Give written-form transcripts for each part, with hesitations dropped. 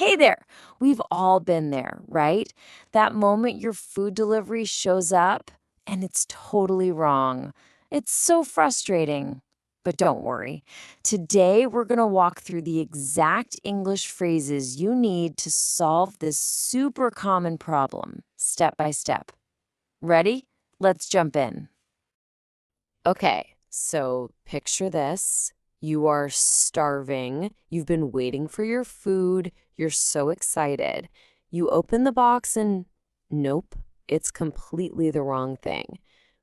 Hey there. We've all been there, right? That moment your food delivery shows up and it's totally wrong. It's so frustrating. But don't worry. Today, we're going to walk through the exact English phrases you need to solve this super common problem, step by step. Ready? Let's jump in. Okay, so picture this. You are starving. You've been waiting for your food. You're so excited. You open the box and nope, it's completely the wrong thing.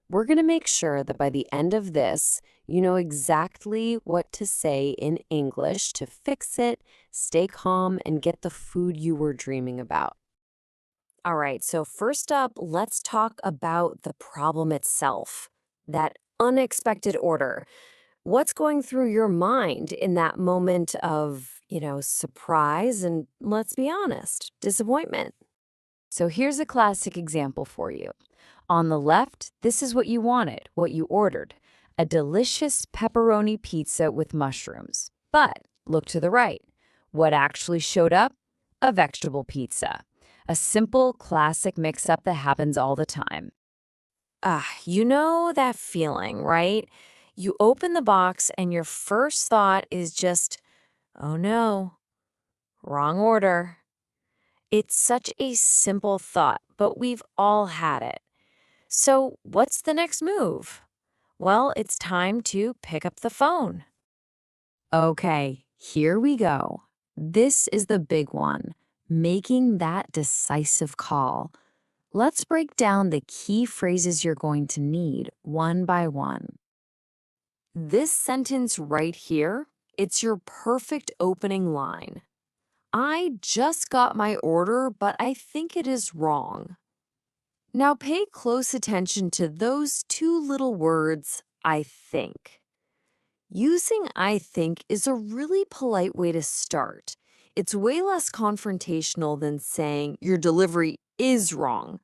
We're going to make sure that by the end of this, you know exactly what to say in English to fix it, stay calm, and get the food you were dreaming about. All right, so first up, let's talk about the problem itself, that unexpected order. What's going through your mind in that moment of, surprise and, let's be honest, disappointment? So here's a classic example for you. On the left, this is what you wanted, what you ordered, a delicious pepperoni pizza with mushrooms. But look to the right. What actually showed up? A vegetable pizza. A simple, classic mix-up that happens all the time. You know that feeling, right? You open the box and your first thought is just, oh no, wrong order. It's such a simple thought, but we've all had it. So, what's the next move? Well, it's time to pick up the phone. Okay, here we go. This is the big one, making that decisive call. Let's break down the key phrases you're going to need one by one. This sentence right here, it's your perfect opening line. I just got my order, but I think it is wrong. Now pay close attention to those two little words, I think. Using I think is a really polite way to start. It's way less confrontational than saying your delivery is wrong.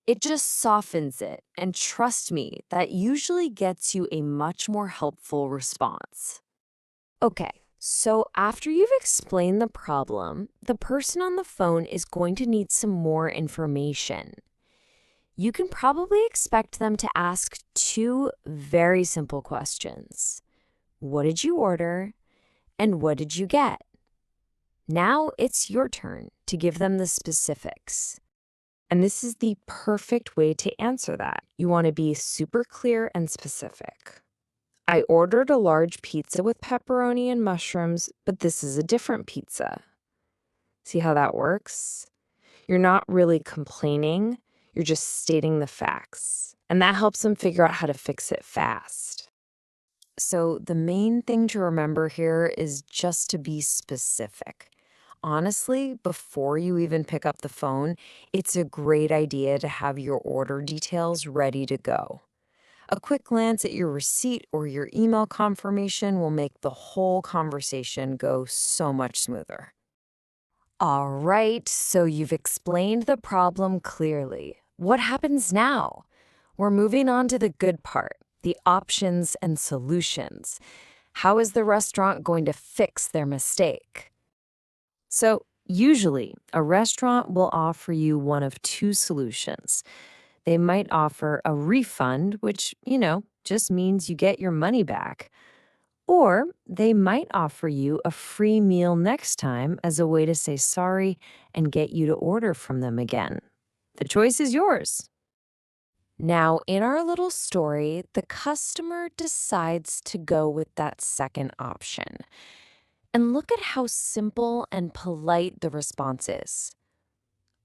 It just softens it, and trust me, that usually gets you a much more helpful response. Okay, so after you've explained the problem, the person on the phone is going to need some more information. You can probably expect them to ask two very simple questions. What did you order? And what did you get? Now it's your turn to give them the specifics. And this is the perfect way to answer that. You want to be super clear and specific. I ordered a large pizza with pepperoni and mushrooms, but this is a different pizza. See how that works? You're not really complaining, you're just stating the facts. And that helps them figure out how to fix it fast. So the main thing to remember here is just to be specific. Honestly, before you even pick up the phone, it's a great idea to have your order details ready to go. A quick glance at your receipt or your email confirmation will make the whole conversation go so much smoother. All right, so you've explained the problem clearly. What happens now? We're moving on to the good part, the options and solutions. How is the restaurant going to fix their mistake? So, usually, a restaurant will offer you one of two solutions. They might offer a refund, which, just means you get your money back. Or they might offer you a free meal next time as a way to say sorry and get you to order from them again. The choice is yours. Now, in our little story, the customer decides to go with that second option. And look at how simple and polite the response is.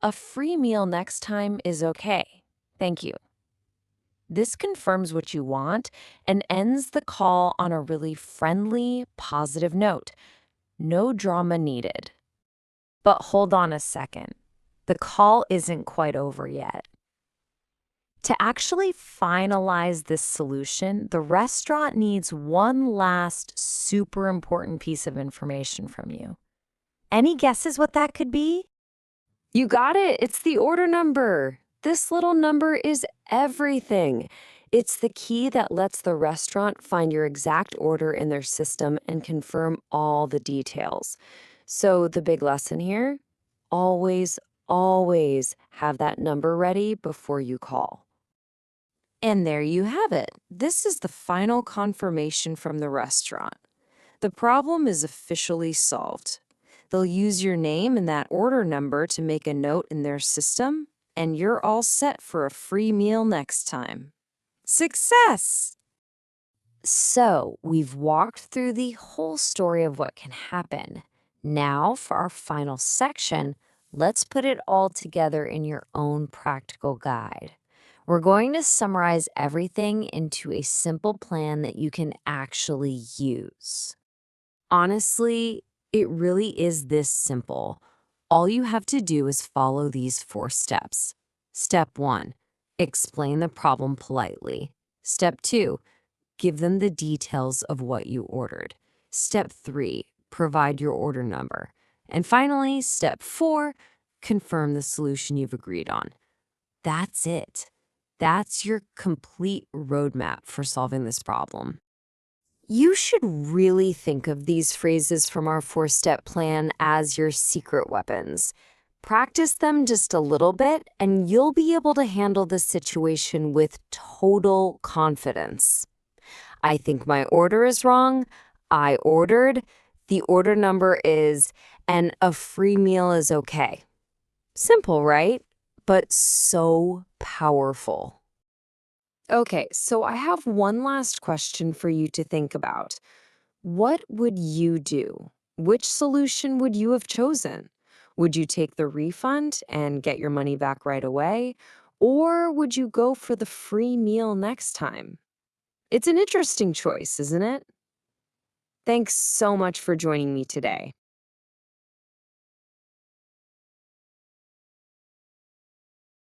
A free meal next time is okay. Thank you. This confirms what you want and ends the call on a really friendly, positive note. No drama needed. But hold on a second. The call isn't quite over yet. To actually finalize this solution, the restaurant needs one last super important piece of information from you. Any guesses what that could be? You got it. It's the order number. This little number is everything. It's the key that lets the restaurant find your exact order in their system and confirm all the details. So the big lesson here, always, always have that number ready before you call. And there you have it. This is the final confirmation from the restaurant. The problem is officially solved. They'll use your name and that order number to make a note in their system, and you're all set for a free meal next time. Success! So, we've walked through the whole story of what can happen. Now, for our final section, let's put it all together in your own practical guide. We're going to summarize everything into a simple plan that you can actually use. Honestly, it really is this simple. All you have to do is follow these 4 steps. Step 1, explain the problem politely. Step 2, give them the details of what you ordered. Step 3, provide your order number. And finally, step 4, confirm the solution you've agreed on. That's it. That's your complete roadmap for solving this problem. You should really think of these phrases from our 4-step plan as your secret weapons. Practice them just a little bit, and you'll be able to handle the situation with total confidence. I think my order is wrong. I ordered. The order number is, and a free meal is okay. Simple, right? But so powerful. Okay, so I have one last question for you to think about. What would you do? Which solution would you have chosen? Would you take the refund and get your money back right away? Or would you go for the free meal next time? It's an interesting choice, isn't it? Thanks so much for joining me today.